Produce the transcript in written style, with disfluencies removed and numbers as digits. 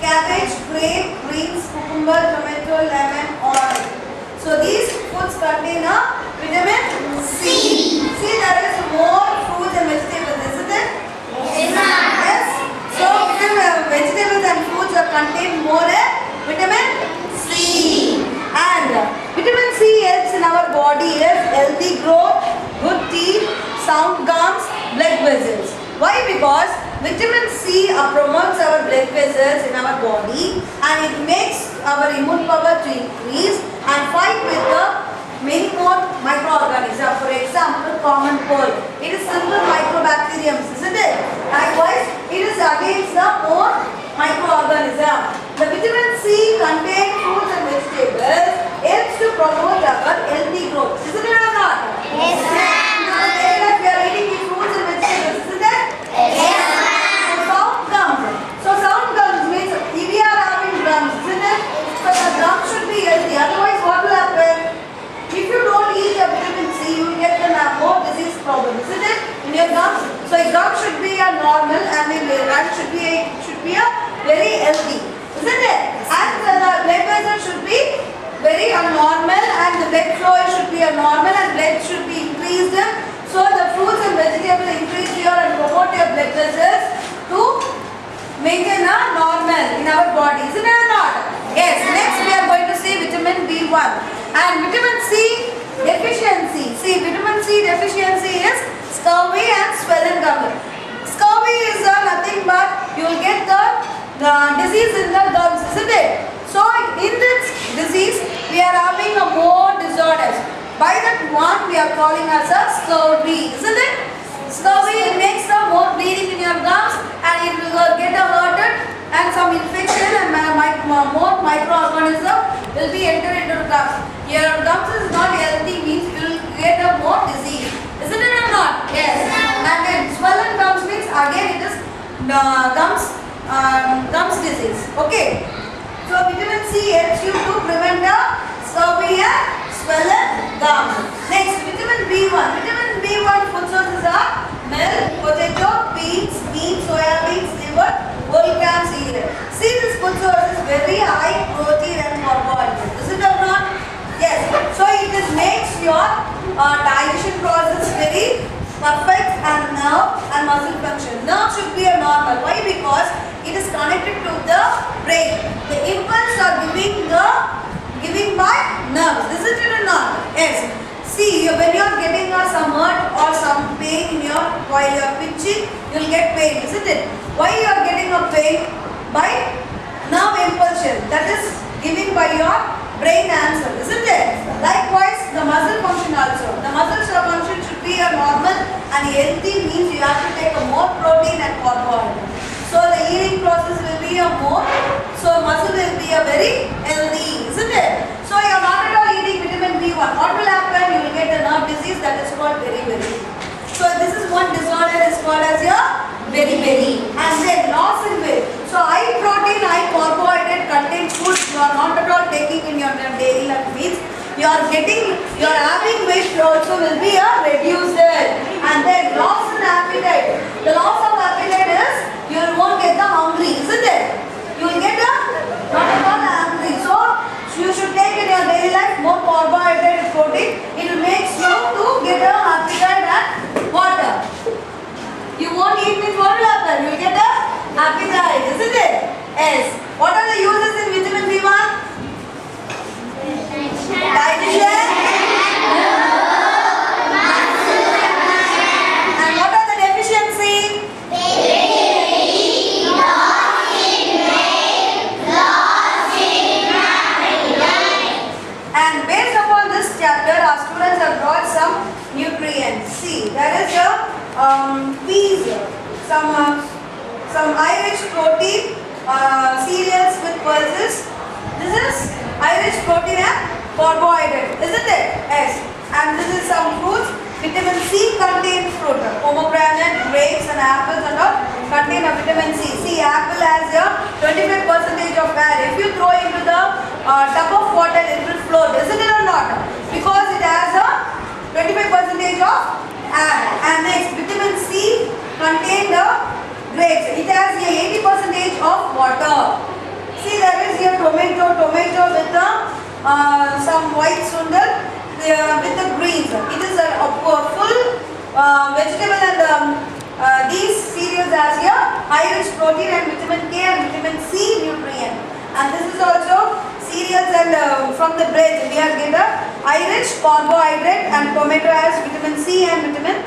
cabbage, grape, greens, cucumber, tomato, lemon, orange. So these foods contain a vitamin C. See, there is more fruits and vegetables, isn't it? Yes. So vegetables and fruits are contain more vitamin C. And vitamin C helps in our body is healthy growth, good teeth, sound gums, blood vessels. Why? Because vitamin C promotes our blood vessels in our body and it makes our immune power to increase and fight with the many more microorganisms. For example, common cold. It is simple microbacterium, isn't it? Likewise, it is against the more microorganisms. The vitamin C contained fruits and vegetables helps to promote our healthy growth. Isn't it or not? Yes, ma'am. We are eating the fruits and vegetables, isn't it? Yes, So sound gums. So sound gums means if we are having gums, isn't it? So the gums should be healthy. Otherwise, what will happen? If you don't eat the vitamin C, you will get more disease problems, isn't it? In your gums. So your gums should be a normal and should be a very healthy, isn't it? And the blood vessel should be very normal and the blood flow should be a normal and blood should be increased. So the fruits and vegetables increase your and promote your blood vessels to maintain a normal in our body, isn't it or not? Yes. Next we are going to see vitamin B1 and vitamin C deficiency. See, vitamin C deficiency is scurvy and swollen gums. Scurvy is nothing but you will get the disease in the gums, isn't it? So in this disease we are having a more disorders. By that one we are calling as a scurvy, isn't it? Scurvy makes the more bleeding in your gums and it will get hurted and some infection and more microorganisms will be entered into the gums. Your gums is not healthy means you will get a more disease, isn't it or not? Yes. And then swollen gums means again it is gums disease. Okay. So vitamin C helps you to prevent the scurvy and swollen gums. Next, vitamin B1. Vitamin B1 food sources are milk, potato, beans, meat, soya beans, liver, whole gram cereal. See, this food source is very high protein and carbohydrates. Is it or not? Yes. So it makes your digestion process very perfect and nerve and muscle function. Nerve should be a normal. Why? Because it is connected to the brain. The impulse are giving by nerves. Is it or not? Yes. See, when you are getting some hurt or some pain in your while you are pinching, you will get pain, isn't it? Why you are getting a pain? By nerve impulsion. That is given by your brain answer, isn't it? Likewise, the muscle function also. The muscle function should be a normal and healthy means you have to take a more protein and carbohydrate. So the healing process will be a more, so muscle will be a very healthy, isn't it? So you are not at all eating vitamin B1. What will happen? You will get a nerve disease that is called beriberi. So this is one disorder is called as your beriberi. And then loss in weight. So high protein, high carbohydrate content foods you are not at all taking in your daily life means you are having weight also will be reduced. And then loss in appetite. The loss of appetite is you won't get the hungry, isn't it? You will get not at all hungry. So you should take in your daily life more carbohydrate and protein. It will make you to get a appetite and water. You won't eat means what will happen? You will get a appetite, isn't it? Yes. What are the uses in vitamin B1? Digestion. And what are the deficiency? And based upon this chapter, our students have brought some nutrients. See, there is a peas, some high-rich protein cereals with pulses. This is high-rich protein and carbohydrate, isn't it? Yes. And this is some fruits. Vitamin C contains fruit. Pomegranate, grapes and apples and all contain a vitamin C. See, apple has a 25% of air. If you throw into the tub of water, it will float, isn't it or not? Because it has a 25% of air. And next, vitamin C contains the grapes. It has a 80% of water. tomato with some white sundal with the greens. It is a full vegetable, and these cereals has here high rich protein and vitamin K and vitamin C nutrient. And this is also cereals, and from the bread we are get a high rich carbohydrate, and tomato has vitamin C and vitamin